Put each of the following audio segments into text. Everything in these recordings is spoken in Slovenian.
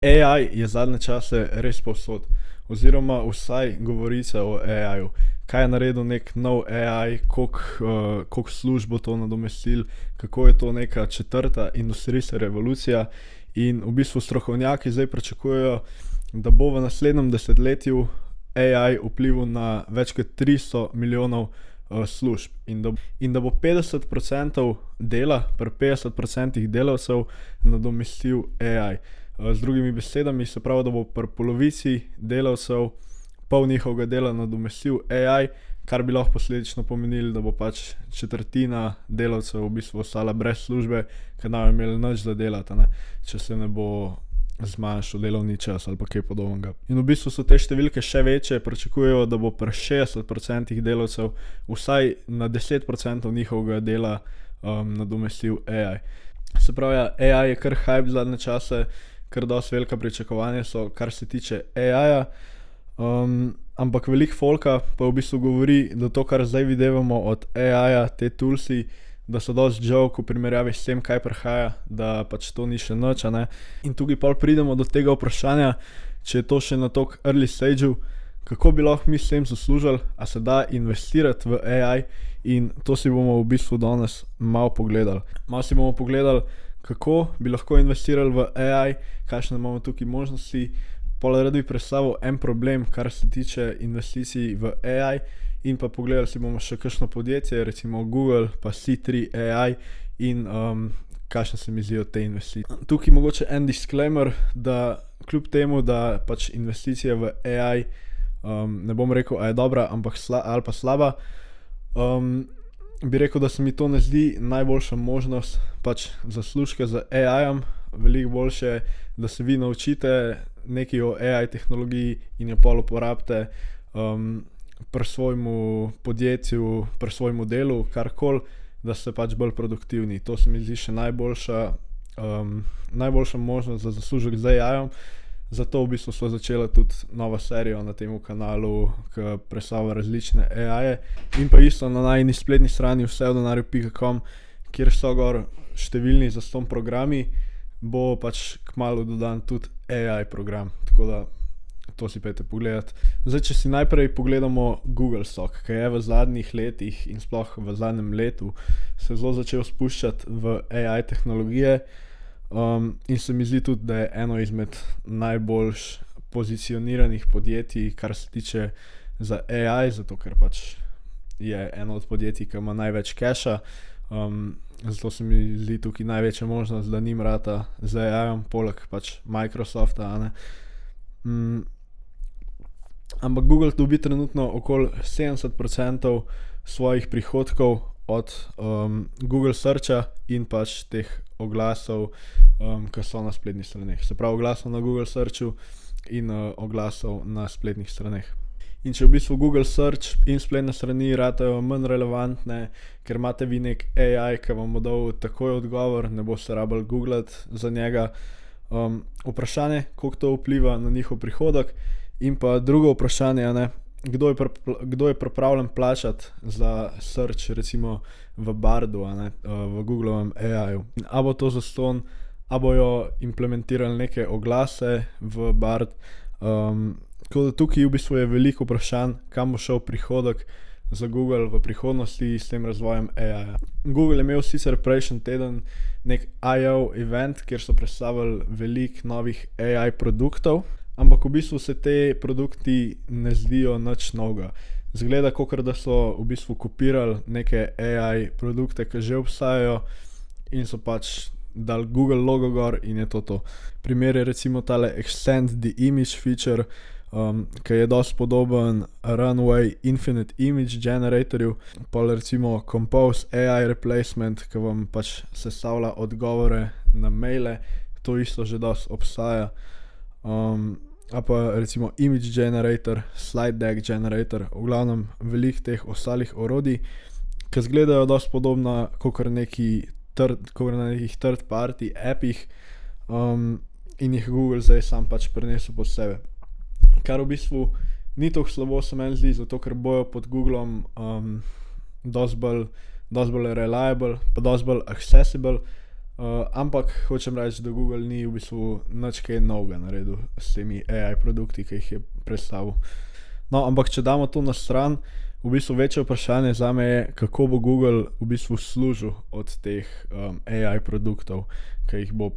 AI je zadnje čase res povsod, oziroma vsaj govorice o AI-ju. Kaj je naredil nek nov AI, koliko služb bo to nadomestil, kako je to neka četrta industrijska revolucija in v bistvu strokovnjaki zdaj pričakujejo, da bo v naslednjem desetletju AI vplival na več kot 300 milijonov služb in da bo 50% dela pri 50% delavcev nadomestil AI. Z drugimi besedami se pravi, da bo pri polovici delavcev pol njihovega dela nadomestil AI, kar bi lahko posledično pomenilo, da bo pač četrtina delavcev v bistvu ostala brez službe, ker ne bodo imeli nič za delati, ne, če se ne bo zmanjšal delovni čas ali pa kaj podobnega. In v bistvu so te številke še večje, pričakujejo, da bo pri 60% delavcev vsaj na 10% njihovega dela nadomestil AI. Se pravi, AI je kar hype zadnje čase, kar dosti velika pričakovanja so, kar se tiče AI-ja, ampak veliko folka pa v bistvu govori, da to, kar zdaj videvamo od AI-ja, te toolsi, da so dosti joke v primerjavi s tem, kaj prihaja, da pač to ni še nič, a ne. In tukaj pol pridemo do tega vprašanja, če je to še na toliko early stageu, kako bi lahko mi s tem zaslužili, a se da investirati v AI, in to si bomo v bistvu danes malo pogledali. Malo si bomo pogledali, kako bi lahko investirali v AI, kakšne imamo tukaj možnosti, pol rad bi predstavil en problem, kar se tiče investicij v AI, in pa pogledali si bomo še kakšno podjetje, recimo Google pa C3 AI in kakšne se mi zdijo te investicije. Tukaj mogoče en disclaimer, da kljub temu, da pač investicija v AI, ne bom rekel, a je dobra, ampak ali pa slaba, bi rekel, da se mi to ne zdi najboljša možnost pač zaslužka z AI-jem. Veliko boljše, da se vi naučite nekaj o AI tehnologiji in jo pol uporabite pri svojemu podjetju, pri svojemu delu, karkoli, da ste pač bolj produktivni. To se mi zdi še najboljša možnost za zaslužek z AI-jem. Zato v bistvu smo začeli tudi novo serijo na tem kanalu, ki predstavlja različne AI-je, in pa isto na najini spletni strani vseodenarju.com, kjer so gor številni zastonj programi, bo pač kmalu dodan tudi AI program, tako da to si pejte pogledati. Zdaj, če si najprej pogledamo Google stock, ki je v zadnjih letih in sploh v zadnjem letu se zelo začel spuščati v AI tehnologije, in se mi zdi tudi, da je eno izmed najboljš pozicioniranih podjetij, kar se tiče za AI, zato ker pač je eno od podjetij, ki ima največ casha, zato se mi zdi tukaj največja možnost, da njim rata z AI-jem, poleg pač Microsofta, a ne. Ampak Google dobi trenutno okoli 70% svojih prihodkov od Google Searcha in pač teh oglasov, ki so na spletnih straneh. Se pravi, oglasov na Google Searchu in oglasov na spletnih straneh. In če v bistvu Google Search in spletne strani ratajo manj relevantne, ker imate vi nek AI, ki vam bo dal takoj odgovor, ne boste rabili googlati za njega, vprašanje, koliko to vpliva na njihov prihodek, in pa drugo vprašanje, a ne, kdo je pripravljen plačati za search, recimo v Bardu, a ne, v Googlovem AI-ju. A bo to zastonj, a bojo implementirali neke oglase v Bard, tako da tukaj v bistvu je veliko vprašanj, kam bo šel prihodek za Google v prihodnosti s tem razvojem AI-ja. Google je imel sicer prejšnji teden nek I.O. event, kjer so predstavili veliko novih AI produktov, ampak v bistvu se te produkti ne zdijo nič novega. Zgleda, kakor da so v bistvu kopirali neke AI produkte, ki že obstajajo, in so pač dali Google logo gor in je to. Primer je recimo tale Extend the Image feature, ki je dosti podoben Runway Infinite Image Generatorju, pa recimo Compose AI Replacement, ki vam pač sestavlja odgovore na maile, to isto že dosti obstaja. A pa recimo Image Generator, Slide Deck Generator, v glavnem veliko teh ostalih orodij, ki izgledajo dosti podobna kakor na nekih third party appih, in jih Google zdaj sam pač prenesel pod sebe. Kar v bistvu ni toliko slabo, se meni zdi, zato ker bojo pod Googlom dosti bolj reliable, pa dosti bolj accessible, Ampak hočem reči, da Google ni v bistvu nič kaj novega naredil s temi AI produkti, ki jih je predstavil. No, ampak če damo to na stran, v bistvu večje vprašanje zame je, kako bo Google v bistvu služil od teh AI produktov, ki jih bo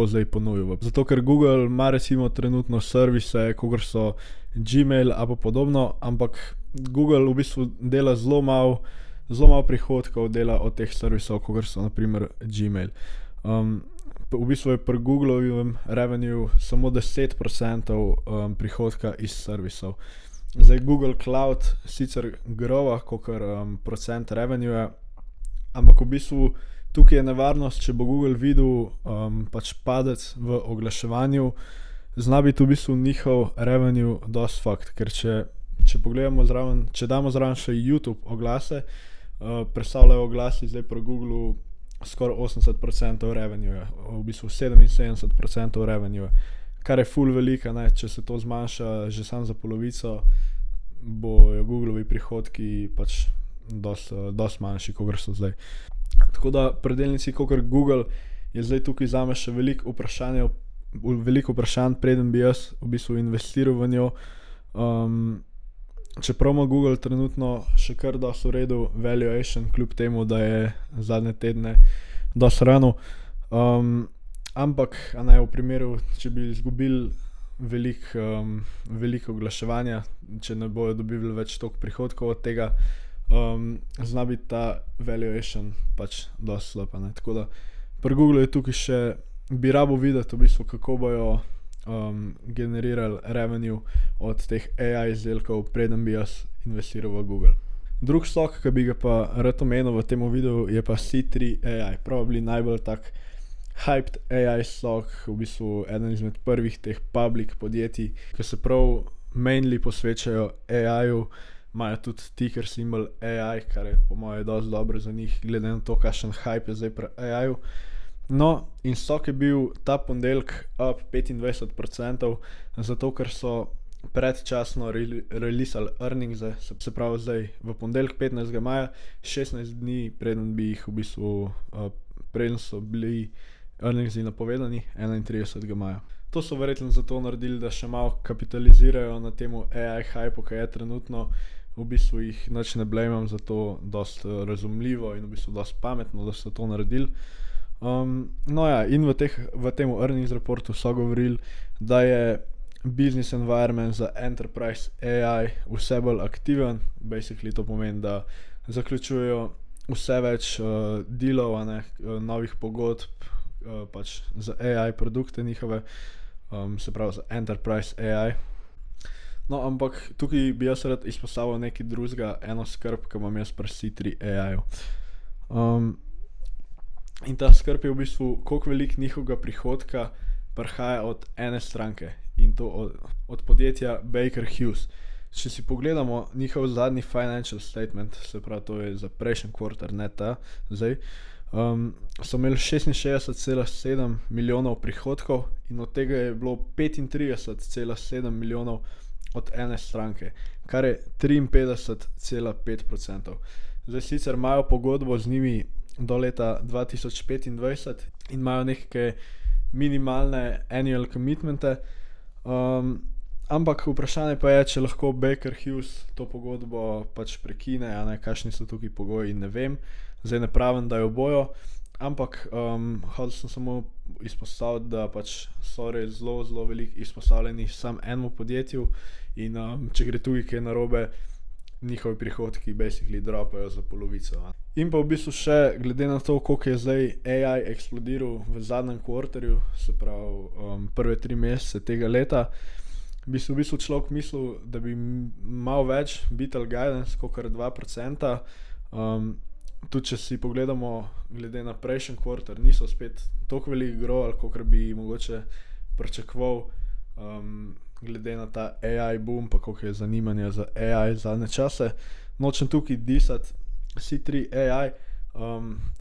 zdaj ponudil. Zato, ker Google ima recimo trenutno servise, kot so Gmail ali pa podobno, ampak Google v bistvu dela zelo malo prihodkov dela od teh servisov, kot so naprimer Gmail. V bistvu je pri Googlovem revenue samo 10% prihodka iz servisov. Zdaj Google Cloud sicer grova kakor procent revenue, ampak v bistvu tukaj je nevarnost, če bo Google videl pač padec v oglaševanju, zna biti v bistvu njihov revenue dosti fakt, ker če pogledamo zraven, če damo zraven še YouTube oglase, predstavljajo oglasi zdaj pri Googlu skoraj 80% revenue, v bistvu 77% revenue, kar je ful velika, ne? Če se to zmanjša že sam za polovico, bojo Googlovi prihodki pač dosti manjši, kot so zdaj. Tako da pri delnici kakor Google je zdaj tukaj zame še veliko vprašanj, preden bi jaz v bistvu investiral v njo. Čeprav ima Google trenutno še kar dosti v redu valuation, kljub temu, da je zadnje tedne dosti rano. Ampak v primeru, če bi izgubili veliko oglaševanja, če ne bojo dobili več toliko prihodkov od tega, zna biti ta valuation pač dosti slab, ne. Tako da pri Google je tukaj še, bi rabo videti v bistvu, kako bojo generirali revenue od teh AI izdelkov, preden bi jaz investiral v Google. Drug stock, ki bi ga pa rad omenil v tem videu, je pa C3 AI. Probably najbolj tak hyped AI stock, v bistvu eden izmed prvih teh public podjetij, ki se prav mainly posvečajo AI-ju, imajo tudi ticker symbol AI, kar je po moje dosti dobro za njih, glede na to, kakšen hype je zdaj pri AI-ju. No, in stock je bil ta ponedeljek up 25%, zato ker so predčasno releasali earningse, se pravi zdaj v ponedeljek 15. maja, 16 dni preden bi jih v bistvu, preden so bili earningsi napovedani, 31. maja. To so verjetno zato naredili, da še malo kapitalizirajo na temu AI hypu, ki je trenutno, v bistvu jih nič ne blamam, zato dosti razumljivo in v bistvu dosti pametno, da so to naredili. No ja, in v tem earnings reportu so govorili, da je business environment za enterprise AI vse bolj aktiven, basically to pomeni, da zaključujejo vse več dealov, novih pogodb, pač za AI produkte njihove, se pravi za enterprise AI. No, ampak tukaj bi jaz rad izpostavil nekaj drugega, eno skrb, ki imam jaz pri C3 AI-ju. In ta skrb je v bistvu, koliko veliko njihovega prihodka prihaja od ene stranke, in to od podjetja Baker Hughes. Če si pogledamo njihov zadnji financial statement, se pravi, to je za prejšnji quarter, ne ta zdaj, so imeli 66,7 milijonov prihodkov in od tega je bilo 35,7 milijonov od ene stranke, kar je 53,5%. Zdaj sicer imajo pogodbo z njimi do leta 2025 in imajo neke minimalne annual commitmente, ampak vprašanje pa je, če lahko Baker Hughes to pogodbo pač prekine, kakšni so tukaj pogoji, ne vem. Zdaj ne pravim, da jo bojo, ampak hotel sem samo izpostaviti, da pač so res zelo veliko izpostavljeni samo enemu podjetju in če gre tukaj kaj narobe, njihovi prihodki basically dropajo za polovico. In pa v bistvu še, glede na to, koliko je zdaj AI eksplodiral v zadnjem kvarterju, se pravi prve 3 mesece tega leta, bi si v bistvu človek mislil, da bi malo več beatal guidance, kakor 2%. Tudi če si pogledamo, glede na prejšnji kvarter, niso spet toliko veliko growali, kakor bi mogoče pričakoval, glede na ta AI boom, pa koliko je zanimanja za AI zadnje čase. Nočem tukaj disati C3 AI,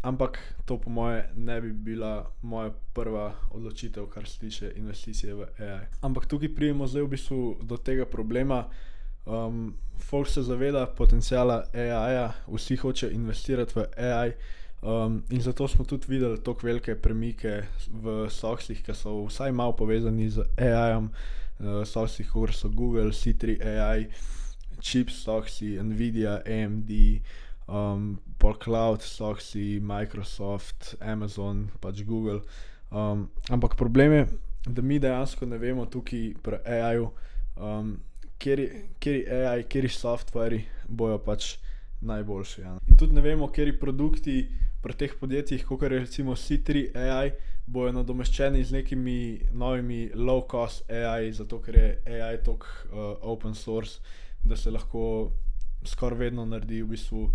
ampak to po moje ne bi bila moja prva odločitev, kar se tiče investicije v AI. Ampak tukaj pridemo zdaj v bistvu do tega problema. Folk se zaveda potenciala AI-ja, vsi hoče investirati v AI, In zato smo tudi videli tako velike premike v softih, ki so vsaj malo povezani z AI-jem, softih, kot so Google, C3 AI, chips soxi, Nvidia, AMD, pol cloud soxi, Microsoft, Amazon, pač Google. Ampak problem je, da mi dejansko ne vemo tukaj pri AI-ju, kateri AI, kateri softwari bojo pač najboljši. Ja. In tudi ne vemo, kateri produkti pri teh podjetjih, kot je recimo C3 AI, bojo nadomeščeni z nekimi novimi low-cost AI, zato ker je AI toliko open source, da se lahko skoraj vedno naredi v bistvu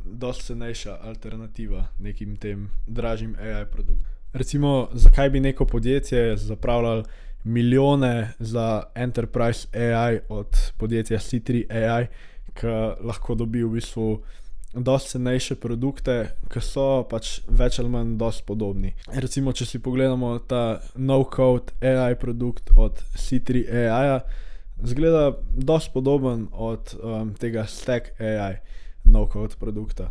dosti cenejša alternativa nekim tem dražjim AI produktom. Recimo, zakaj bi neko podjetje zapravljalo milijone za enterprise AI od podjetja C3 AI, ki lahko dobi v bistvu dosti cenejše produkte, ki so pač več ali manj dosti podobni. Recimo, če si pogledamo ta no-code AI produkt od C3 AI-ja, zgleda dosti podoben od tega Stack AI no-code produkta,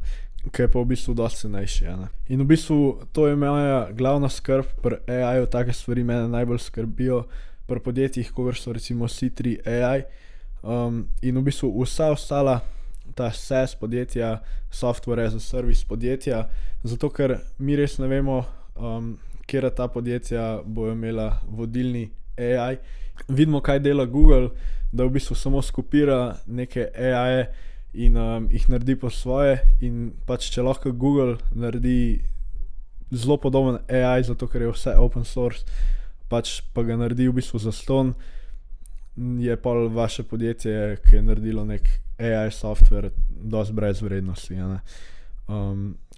ki je pa v bistvu dosti cenejši. Ja, in v bistvu to je moja glavna skrb pri AI-ju, take stvari mene najbolj skrbijo pri podjetjih, kot so recimo C3 AI. In v bistvu vsa ostala ta SaaS podjetja, software as a service podjetja, zato ker mi res ne vemo, katera ta podjetja bojo imela vodilni AI. Vidimo, kaj dela Google, da v bistvu samo skopira neke AI-je in jih naredi po svoje, in pač če lahko Google naredi zelo podoben AI, zato ker je vse open source, pač pa ga naredi v bistvu zastonj, je pol vaše podjetje, ki je naredilo nek AI software, dosti brez vrednosti.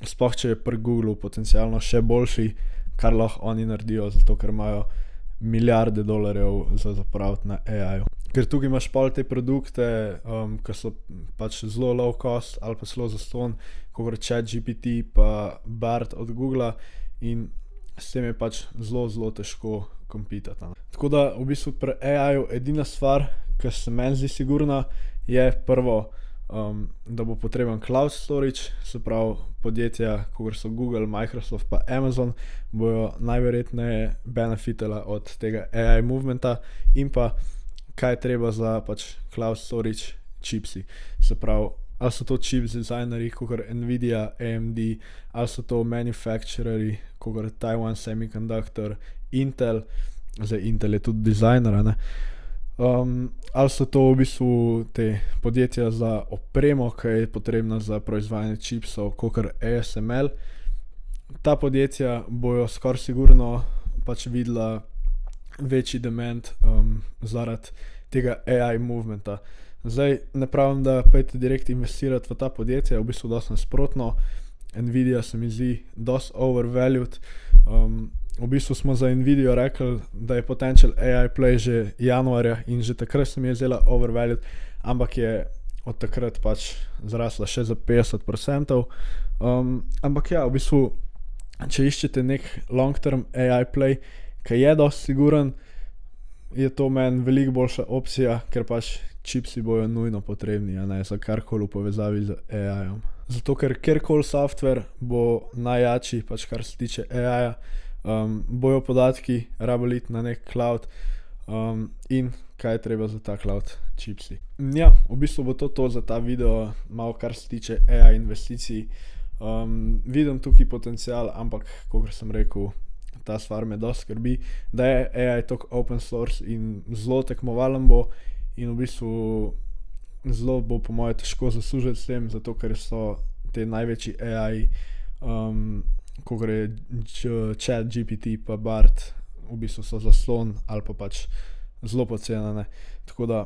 Sploh če je pri Googlu potencialno še boljši, kar lahko oni naredijo, zato ker imajo milijarde dolarjev za zapraviti na AI-ju. Ker tukaj imaš pol te produkte, ki so pač zelo low cost ali pa zelo zastonj, kot ChatGPT pa Bard od Googla, in s tem je pač zelo težko kompitati. Tako da v bistvu pri AI-ju edina stvar, ki se meni zdi sigurna, je prvo, da bo potreben cloud storage, se pravi podjetja, kot so Google, Microsoft pa Amazon, bojo najverjetneje benefitala od tega AI movementa, in pa kaj je treba za pač cloud storage chipsi. Se pravi, ali so to chip designeri, kot Nvidia, AMD, ali so to manufactureri, kot Taiwan Semiconductor, Intel, zdaj Intel je tudi dizajner, ne? Ali so to v bistvu te podjetja za opremo, ki je potrebna za proizvajanje čipsov, kot ASML. Ta podjetja bojo skoraj sigurno pač videla večji demand zaradi tega AI movementa. Zdaj ne pravim, da pejte direkt investirati v ta podjetja, v bistvu dosti nasprotno. Nvidia se mi zdi dosti overvalued. V bistvu smo za Nvidio rekli, da je potential AI play že januarja, in že takrat se mi je zdela overvalued, ampak je od takrat pač zrasla še za 50%. Ampak ja, v bistvu, če iščete nek long term AI play, ki je dosti siguren, je to meni veliko boljša opcija, ker pač čipsi bojo nujno potrebni, a ne, za karkoli v povezavi z AI-jem. Zato ker kjerkoli software bo najjači, pač kar se tiče AI-ja, bojo podatki rabili iti na nek cloud, in kaj je treba za ta cloud chipsi. Ja, v bistvu bo to za ta video, malo kar se tiče AI investicij. Vidim tukaj potencial, ampak kot sem rekel, ta stvar me dosti skrbi, da je AI toliko open source in zelo tekmovalen bo, in v bistvu zelo bo po moje težko zaslužiti s tem, zato ker so te največji AI, kot je ChatGPT pa Bard, v bistvu so zaslon ali pa pač zelo pocenjene. Tako da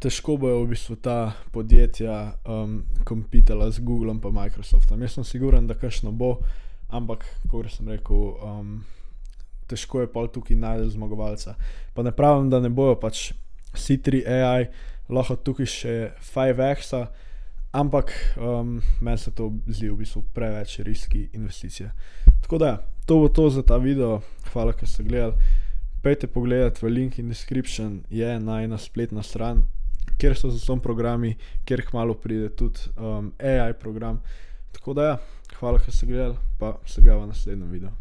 težko bojo v bistvu ta podjetja kompitala z Googlom pa Microsoftom. Jaz sem siguren, da kakšno bo, ampak kot sem rekel, težko je pol tukaj najti zmagovalca. Pa ne pravim, da ne bojo pač C3 AI, lahko tukaj še 5x-a, ampak meni se to zdi v bistvu preveč riski investicije. Tako da, to bo to za ta video. Hvala, ker ste gledali. Pejte pogledati v link in description, je najina spletna stran, kjer so zastonj programi, kjer kmalu pride tudi AI program. Tako da ja, hvala, ker ste gledali, pa se ga v naslednjem videu.